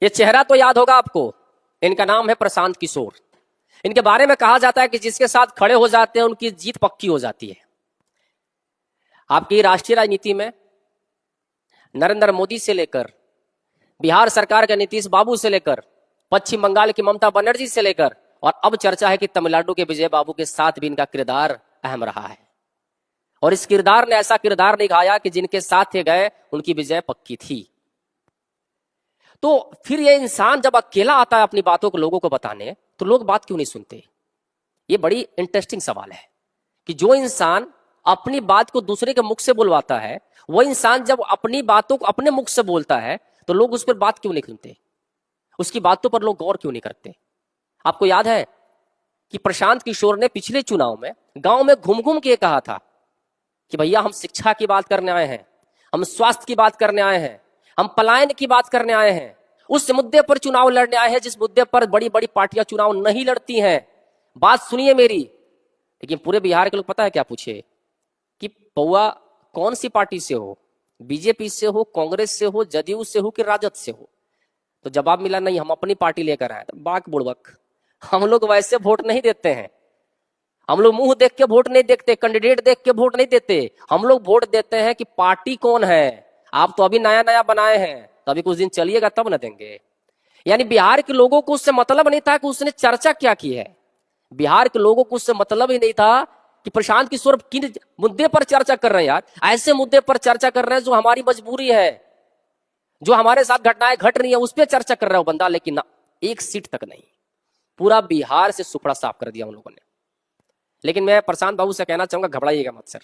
ये चेहरा तो याद होगा आपको, इनका नाम है प्रशांत किशोर। इनके बारे में कहा जाता है कि जिसके साथ खड़े हो जाते हैं उनकी जीत पक्की हो जाती है। आपकी राष्ट्रीय राजनीति में नरेंद्र मोदी से लेकर बिहार सरकार के नीतीश बाबू से लेकर पश्चिम बंगाल की ममता बनर्जी से लेकर और अब चर्चा है कि तमिलनाडु के विजय बाबू के साथ भी इनका किरदार अहम रहा है। और इस किरदार ने ऐसा किरदार निभाया कि जिनके साथ ये गए उनकी विजय पक्की थी। तो फिर ये इंसान जब अकेला आता है अपनी बातों को लोगों को बताने, तो लोग बात क्यों नहीं सुनते? ये बड़ी इंटरेस्टिंग सवाल है कि जो इंसान अपनी बात को दूसरे के मुख से बुलवाता है, वो इंसान जब अपनी बातों को अपने मुख से बोलता है तो लोग उस पर बात क्यों नहीं सुनते? उसकी बातों पर लोग गौर क्यों नहीं करते? आपको याद है कि प्रशांत किशोर ने पिछले चुनाव में गांव में घूम घूम के कहा था कि भैया हम शिक्षा की बात करने आए हैं, हम स्वास्थ्य की बात करने आए हैं, हम पलायन की बात करने आए हैं। उस मुद्दे पर चुनाव लड़ने आए हैं जिस मुद्दे पर बड़ी बड़ी पार्टियां चुनाव नहीं लड़ती हैं। बात सुनिए मेरी। लेकिन पूरे बिहार के लोग पता है क्या पूछे कि पौआ कौन सी पार्टी से हो, बीजेपी से हो, कांग्रेस से हो, जदयू से हो कि राजद से हो? तो जवाब मिला नहीं, हम अपनी पार्टी लेकर आए। बाक बुड़बक, हम लोग वैसे वोट नहीं देते हैं। हम लोग मुंह देख के वोट नहीं देखते, कैंडिडेट देख के वोट नहीं देते। हम लोग वोट देते हैं कि पार्टी कौन है। आप तो अभी नया नया बनाए हैं, तो अभी कुछ दिन चलिएगा तब न देंगे। यानी बिहार के लोगों को उससे मतलब नहीं था कि उसने चर्चा क्या की है। बिहार के लोगों को उससे मतलब ही नहीं था कि प्रशांत किशोर किन मुद्दे पर चर्चा कर रहे हैं। यार ऐसे मुद्दे पर चर्चा कर रहे हैं जो हमारी मजबूरी है, जो हमारे साथ घटनाएं घट रही है उस पर चर्चा कर रहा है वो बंदा। लेकिन ना, एक सीट तक नहीं। पूरा बिहार से सुपड़ा साफ कर दिया उन लोगों ने। लेकिन मैं प्रशांत बाबू से कहना चाहूंगा, घबराइएगा मत सर।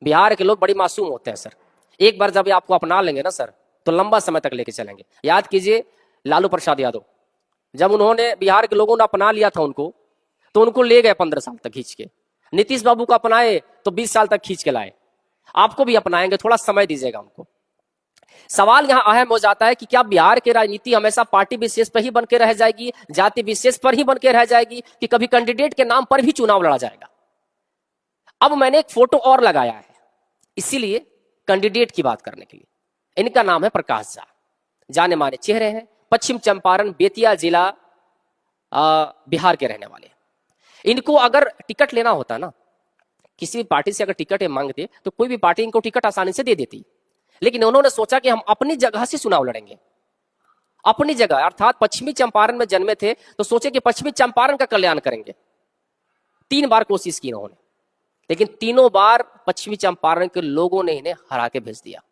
बिहार के लोग बड़ी मासूम होते हैं सर। एक बार जब आपको अपना लेंगे ना सर, तो लंबा समय तक लेके चलेंगे। याद कीजिए लालू प्रसाद यादव, जब उन्होंने बिहार के लोगों ने अपना लिया था उनको, तो उनको ले गए 15 साल तक खींच के। नीतीश बाबू को अपनाए तो 20 साल तक खींच के लाए। आपको भी अपनाएंगे, थोड़ा समय दीजिएगा उनको। सवाल यहां अहम हो जाता है कि क्या बिहार की राजनीति हमेशा पार्टी विशेष पर ही बन के रह जाएगी, जाति विशेष पर ही बन के रह जाएगी, कि कभी कैंडिडेट के नाम पर भी चुनाव लड़ा जाएगा? अब मैंने एक फोटो और लगाया है इसीलिए कैंडिडेट की बात करने के लिए। इनका नाम है प्रकाश झा। जाने माने चेहरे हैं, पश्चिम चंपारण बेतिया जिला बिहार के रहने वाले। इनको अगर टिकट लेना होता ना, किसी भी पार्टी से अगर टिकट मांगते तो कोई भी पार्टी इनको टिकट आसानी से दे देती। लेकिन उन्होंने सोचा कि हम अपनी जगह से चुनाव लड़ेंगे। अपनी जगह अर्थात पश्चिमी चंपारण में जन्मे थे तो सोचे कि पश्चिमी चंपारण का कल्याण करेंगे। 3 बार कोशिश की इन्होंने, लेकिन तीनों बार पश्चिमी चंपारण के लोगों ने इन्हें हरा के भेज दिया।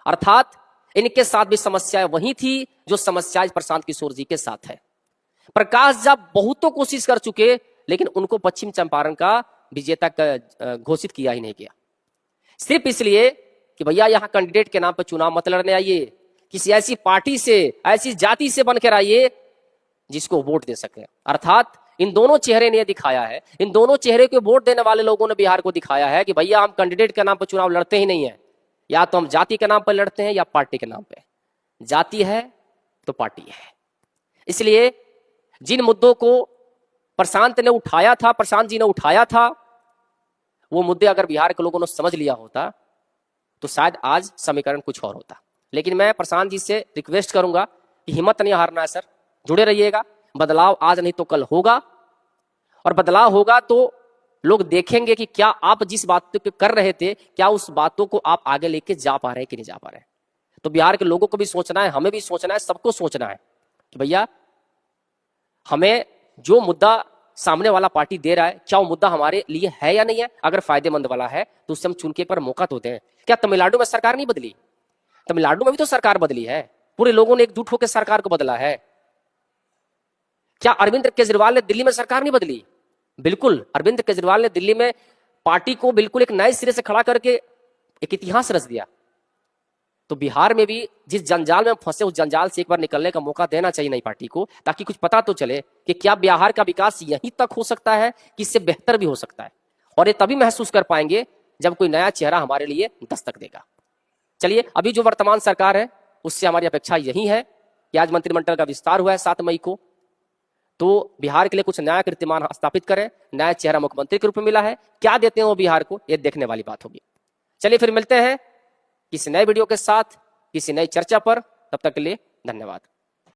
अर्थात इनके साथ भी समस्याएं वही थी जो समस्या प्रशांत किशोर जी के साथ है। प्रकाश झा बहुतों कोशिश कर चुके, लेकिन उनको पश्चिम चंपारण का विजेता घोषित किया ही नहीं गया। सिर्फ इसलिए कि भैया यहां कैंडिडेट के नाम पर चुनाव मत लड़ने आइए, किसी ऐसी पार्टी से, ऐसी जाति से बनकर आइए जिसको वोट दे सके। अर्थात इन दोनों चेहरे ने दिखाया है, इन दोनों चेहरे को वोट देने वाले लोगों ने बिहार को दिखाया है कि भैया हम कैंडिडेट के नाम पर चुनाव लड़ते ही नहीं है। या तो हम जाति के नाम पर लड़ते हैं या पार्टी के नाम पे। जाति है तो पार्टी है। इसलिए जिन मुद्दों को प्रशांत ने उठाया था, प्रशांत जी ने उठाया था, वो मुद्दे अगर बिहार के लोगों ने समझ लिया होता तो शायद आज समीकरण कुछ और होता। लेकिन मैं प्रशांत जी से रिक्वेस्ट करूंगा कि हिम्मत नहीं हारना है सर, जुड़े रहिएगा। बदलाव आज नहीं तो कल होगा, और बदलाव होगा तो लोग देखेंगे कि क्या आप जिस बात पे कर रहे थे, क्या उस बातों को आप आगे लेके जा पा रहे हैं कि नहीं जा पा रहे हैं। तो बिहार के लोगों को भी सोचना है, हमें भी सोचना है, सबको सोचना है कि भैया हमें जो मुद्दा सामने वाला पार्टी दे रहा है, क्या वो मुद्दा हमारे लिए है या नहीं है। अगर फायदेमंद वाला है तो उससे हम चुन के एक बार मौका तो दें। क्या तमिलनाडु में सरकार नहीं बदली? तमिलनाडु में भी तो सरकार बदली है, पूरे लोगों ने एकजुट होकर सरकार को बदला है। क्या अरविंद केजरीवाल ने दिल्ली में सरकार नहीं बदली? बिल्कुल, अरविंद केजरीवाल ने दिल्ली में पार्टी को बिल्कुल एक नए सिरे से खड़ा करके एक इतिहास रच दिया। तो बिहार में भी जिस जंजाल में फंसे, उस जंजाल से एक बार निकलने का मौका देना चाहिए नई पार्टी को, ताकि कुछ पता तो चले कि क्या बिहार का विकास यहीं तक हो सकता है कि इससे बेहतर भी हो सकता है। और ये तभी महसूस कर पाएंगे जब कोई नया चेहरा हमारे लिए दस्तक देगा। चलिए, अभी जो वर्तमान सरकार है उससे हमारी अपेक्षा यही है कि आज मंत्रिमंडल का विस्तार हुआ है 7 मई को, तो बिहार के लिए कुछ नया कीर्तिमान स्थापित करें। नया चेहरा मुख्यमंत्री के रूप में मिला है, क्या देते हैं वो बिहार को, ये देखने वाली बात होगी। चलिए फिर मिलते हैं किसी नए वीडियो के साथ, किसी नई चर्चा पर। तब तक के लिए धन्यवाद।